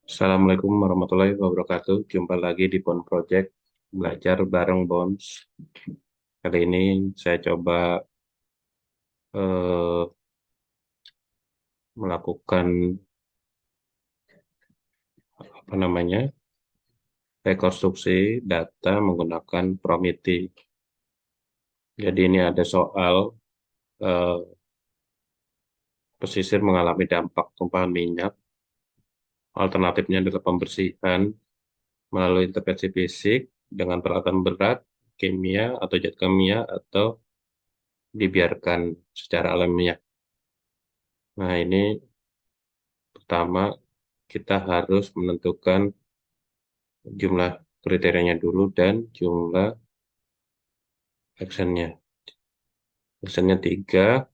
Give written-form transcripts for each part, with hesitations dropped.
Assalamualaikum warahmatullahi wabarakatuh. Jumpa lagi di Bond Project, belajar bareng Bonds. Kali ini saya coba eh, melakukan apa namanya rekonstruksi data menggunakan Prometi. Jadi ini ada soal eh, pesisir mengalami dampak tumpahan minyak. Alternatifnya adalah pembersihan melalui intervensi fisik dengan peralatan berat, kimia atau zat kimia, atau dibiarkan secara alamiah. Nah, ini pertama kita harus menentukan jumlah kriterianya dulu dan jumlah actionnya. Actionnya 3,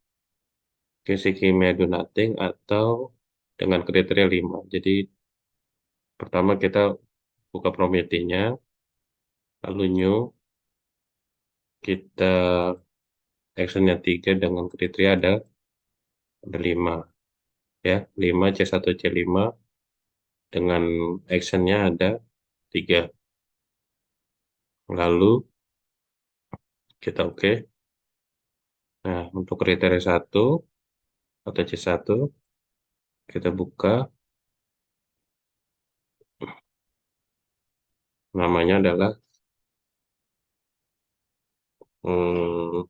kisi kimia do nothing atau dengan kriteria 5. Jadi pertama kita buka Prometinya, lalu new, kita actionnya 3 dengan kriteria ada 5. Ya, 5 C1 C5 dengan actionnya ada 3. Lalu kita oke. Nah, untuk kriteria 1 atau C1 kita buka, namanya adalah hmm,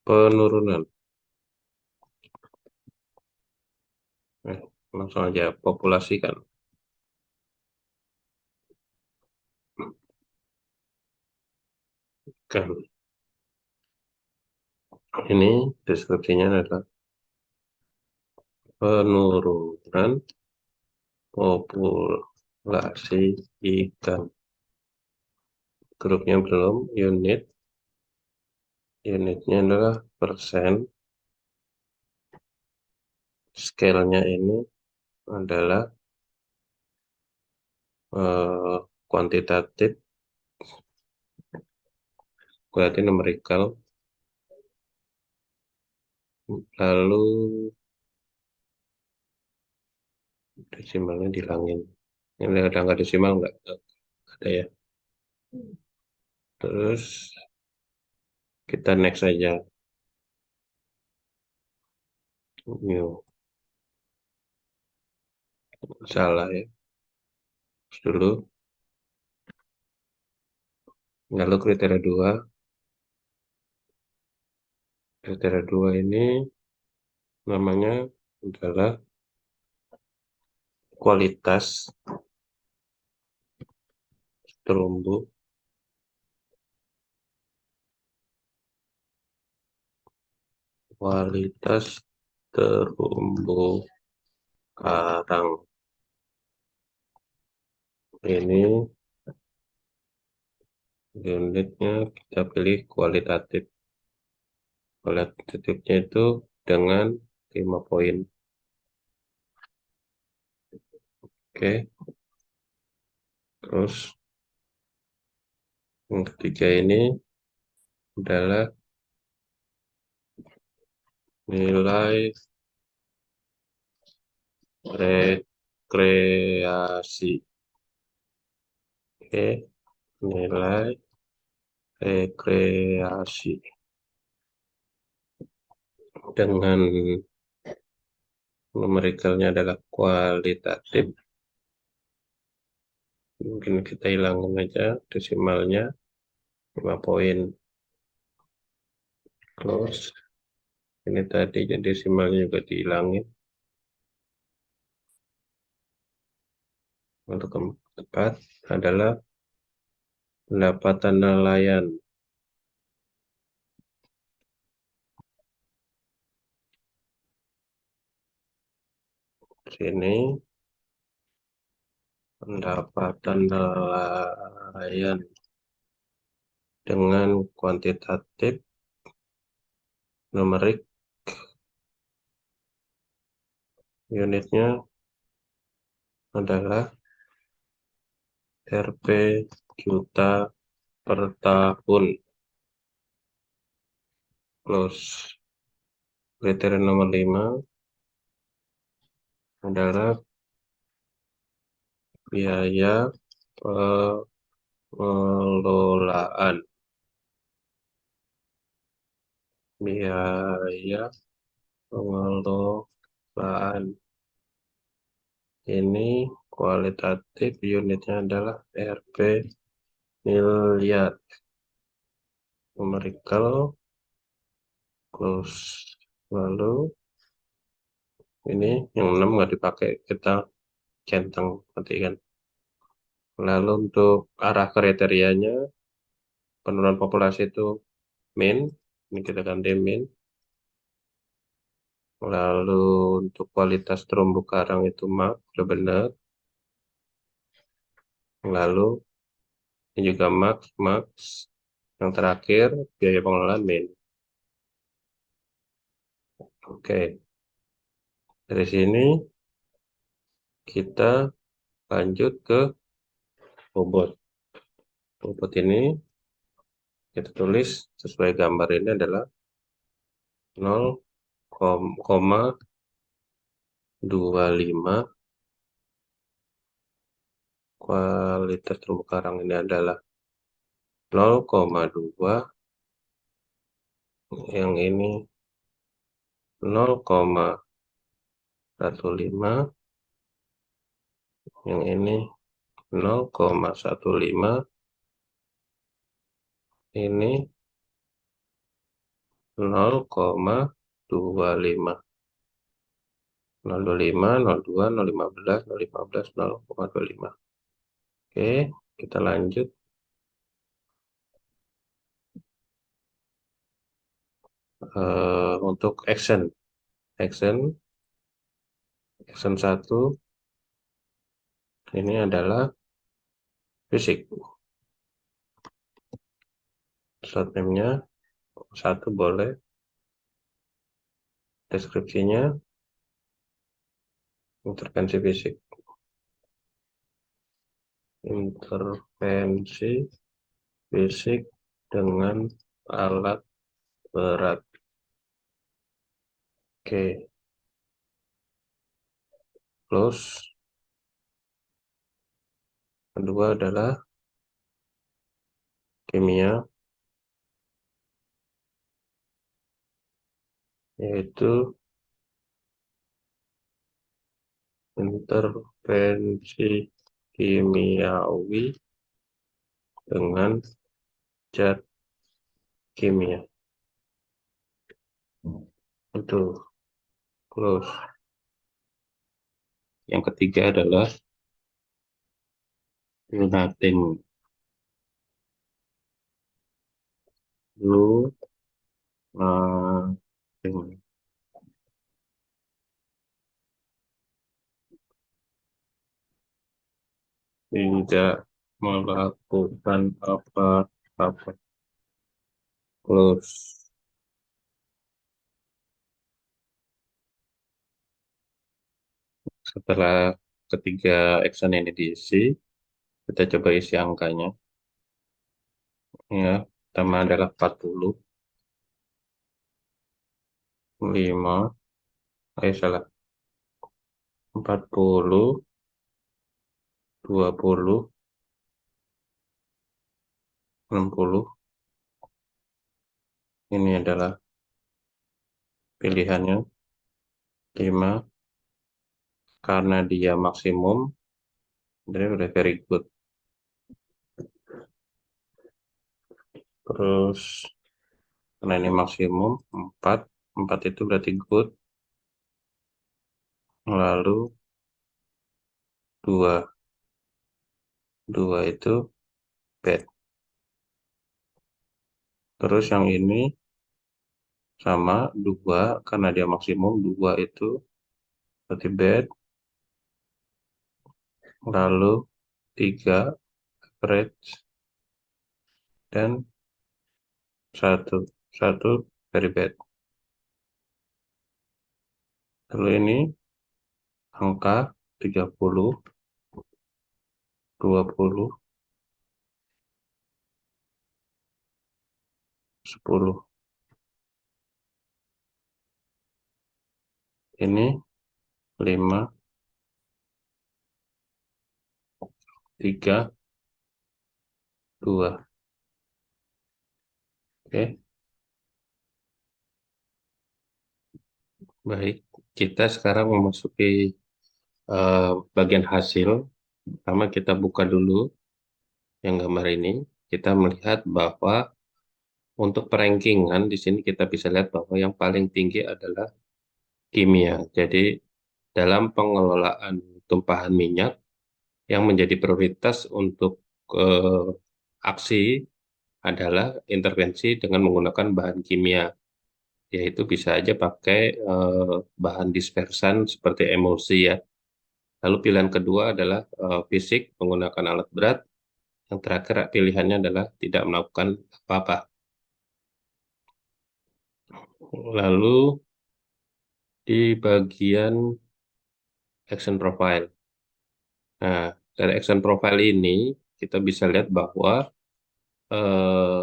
penurunan. Eh, Langsung aja populasi kan. Kan ini deskripsinya adalah penurunan populasi ikan. Grupnya belum, unitnya adalah persen. Scale-nya ini adalah eh, kuantitatif, berarti numerical. Lalu desimalnya dihilangin. Ini ada nggak desimal nggak? Ada ya. Terus kita next aja. New. Salah ya. Terus dulu. Lalu kriteria dua ini namanya adalah kualitas terumbu kualitas terumbu karang. Ini unitnya kita pilih kualitatif. Kualitatifnya itu dengan 5 poin. Oke, terus yang ketiga ini adalah nilai rekreasi. Oke, nilai rekreasi dengan numerikalnya adalah kualitatif. Mungkin kita hilangin aja desimalnya 5 poin. Close. Ini tadi jadi desimalnya juga dihilangin. Untuk keempat adalah pendapatan nelayan. Sini pendapatan nelayan dengan kuantitatif numerik, unitnya adalah Rp juta per tahun. Close. Kriteria nomor 5 adalah biaya pengelolaan. Biaya pengelolaan. Ini kualitatif, unitnya adalah Rp miliar. Numerical close. Lalu ini yang 6 nggak dipakai, kita centang matikan. Lalu untuk arah kriterianya, penurunan populasi itu min, ini kita ganti min. Lalu untuk kualitas terumbu karang itu max, sudah benar. Lalu ini juga max, max. Yang terakhir biaya pengelolaan min. Oke, dari sini kita lanjut ke bobot. Bobot ini kita tulis sesuai gambar ini adalah 0,25. Kualitas terumbu karang ini adalah 0,2, yang ini 0,15, yang ini 0,15, ini 0,25, 0,25, 0,2, 0,15, 0,15, 0,25. Oke, kita lanjut. Untuk action 1 ini adalah fisik. Short name-nya 1 boleh. Deskripsinya intervensi fisik. Intervensi fisik dengan alat berat. Oke, close. Kedua adalah kimia, yaitu intervensi kimiawi dengan zat kimia. Itu close. Yang ketiga adalah lunating. Lunating. Tidak melakukan apa-apa. Close. Setelah ketiga action ini diisi, kita coba isi angkanya. Ya, pertama adalah 40, 5, salah, 40, 20, 60. Ini adalah pilihannya. 5, karena dia maksimum, jadi udah very good. Terus karena ini maksimum 4, 4 itu berarti good. Lalu 2, 2 itu bad. Terus yang ini sama 2, karena dia maksimum 2 itu berarti bad. Lalu 3 average, dan 1 very bad. Lalu ini angka 30, 20, 10. Ini 5, 3, 2. Oke, baik. Kita sekarang memasuki bagian hasil. Pertama kita buka dulu yang gambar ini. Kita melihat bahwa untuk perankingan di sini kita bisa lihat bahwa yang paling tinggi adalah kimia. Jadi dalam pengelolaan tumpahan minyak yang menjadi prioritas untuk eh, aksi adalah intervensi dengan menggunakan bahan kimia, yaitu bisa aja pakai bahan dispersan seperti emulsi ya. Lalu pilihan kedua adalah fisik menggunakan alat berat. Yang terakhir pilihannya adalah tidak melakukan apa-apa. Lalu di bagian action profile. Nah, dari action profile ini kita bisa lihat bahwa eh,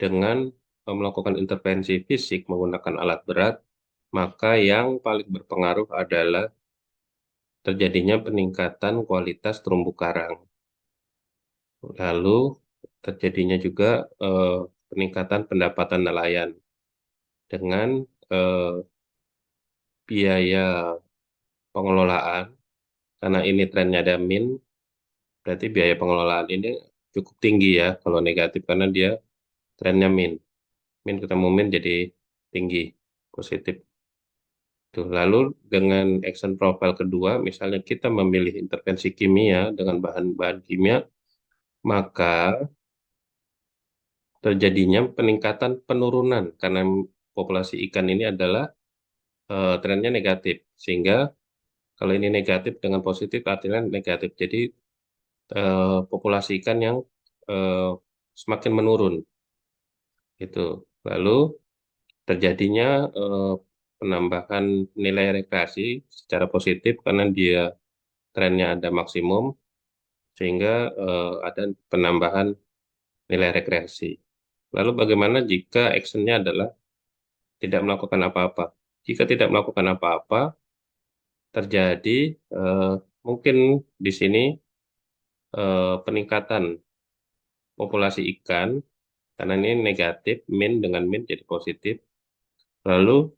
dengan melakukan intervensi fisik menggunakan alat berat, maka yang paling berpengaruh adalah terjadinya peningkatan kualitas terumbu karang. Lalu terjadinya juga eh, peningkatan pendapatan nelayan dengan eh, biaya pengelolaan, karena ini trennya ada min, berarti biaya pengelolaan ini cukup tinggi ya kalau negatif karena dia trennya min. Min ketemu min jadi tinggi, positif. Tuh, lalu dengan action profile kedua, misalnya kita memilih intervensi kimia dengan bahan-bahan kimia, maka terjadinya peningkatan penurunan karena populasi ikan ini adalah trennya negatif. Sehingga kalau ini negatif dengan positif artinya negatif. Jadi populasi ikan yang eh, semakin menurun gitu. Lalu terjadinya eh, penambahan nilai rekreasi secara positif karena dia trennya ada maksimum sehingga ada penambahan nilai rekreasi. Lalu bagaimana jika actionnya adalah tidak melakukan apa-apa? Jika tidak melakukan apa-apa, terjadi eh, mungkin di sini peningkatan populasi ikan karena ini negatif, min dengan min jadi positif. Lalu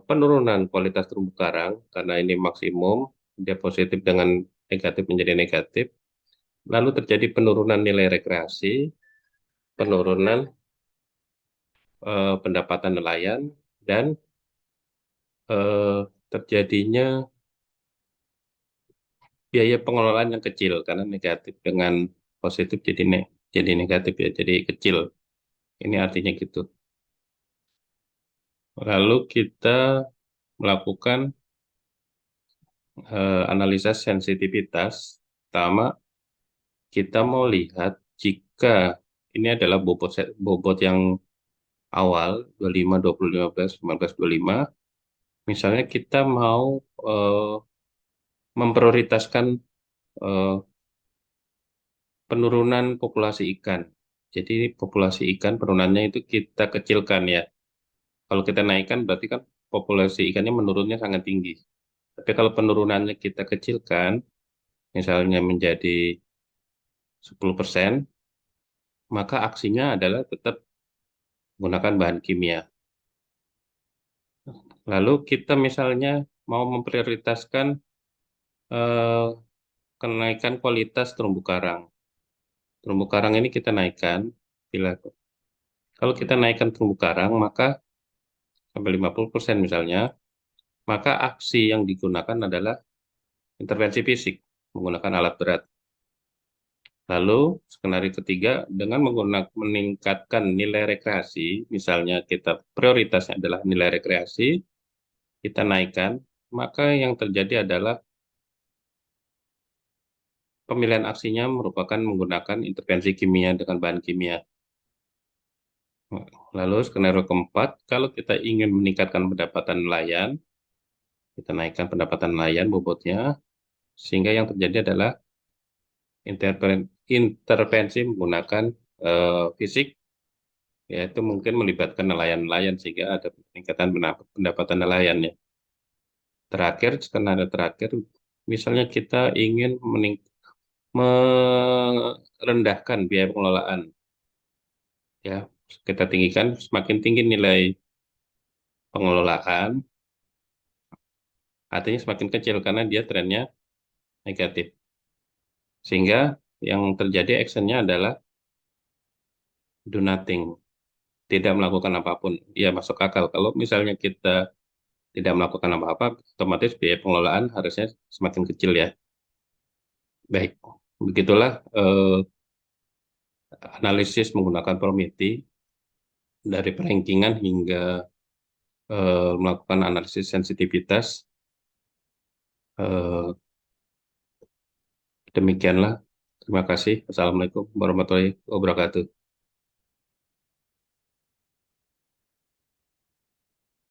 penurunan kualitas terumbu karang karena ini maksimum, dia positif dengan negatif menjadi negatif. Lalu terjadi penurunan nilai rekreasi, penurunan pendapatan nelayan, dan terjadinya biaya pengelolaan yang kecil karena negatif dengan positif jadi negatif ya, jadi kecil. Ini artinya gitu. Lalu kita melakukan analisa sensitivitas. Pertama, kita mau lihat jika ini adalah bobot yang awal 25, 20, 15, 15, 25. Misalnya kita mau eh, memprioritaskan eh, penurunan populasi ikan. Jadi populasi ikan penurunannya itu kita kecilkan ya. Kalau kita naikkan berarti kan populasi ikannya menurunnya sangat tinggi. Tapi kalau penurunannya kita kecilkan, misalnya menjadi 10%, maka aksinya adalah tetap menggunakan bahan kimia. Lalu kita misalnya mau memprioritaskan eh, kenaikan kualitas terumbu karang. Terumbu karang ini kita naikkan, bila kalau kita naikkan terumbu karang, maka sampai 50% misalnya, maka aksi yang digunakan adalah intervensi fisik menggunakan alat berat. Lalu skenario ketiga dengan menggunakan meningkatkan nilai rekreasi, misalnya kita prioritasnya adalah nilai rekreasi, kita naikkan, maka yang terjadi adalah pemilihan aksinya merupakan menggunakan intervensi kimia dengan bahan kimia. Lalu skenario keempat, kalau kita ingin meningkatkan pendapatan nelayan, kita naikkan pendapatan nelayan bobotnya, sehingga yang terjadi adalah intervensi menggunakan fisik, yaitu mungkin melibatkan nelayan-nelayan sehingga ada peningkatan pendapatan nelayan ya. Terakhir, skenario terakhir, misalnya kita ingin merendahkan biaya pengelolaan. Ya, kita tinggikan, semakin tinggi nilai pengelolaan, artinya semakin kecil karena dia trennya negatif. Sehingga yang terjadi actionnya adalah do nothing, tidak melakukan apapun. Ya, masuk akal. Kalau misalnya kita tidak melakukan apa-apa, otomatis biaya pengelolaan harusnya semakin kecil ya. Baik, begitulah analisis menggunakan Prometi dari perankingan hingga melakukan analisis sensitivitas. Eh, Demikianlah. Terima kasih. Assalamualaikum warahmatullahi wabarakatuh.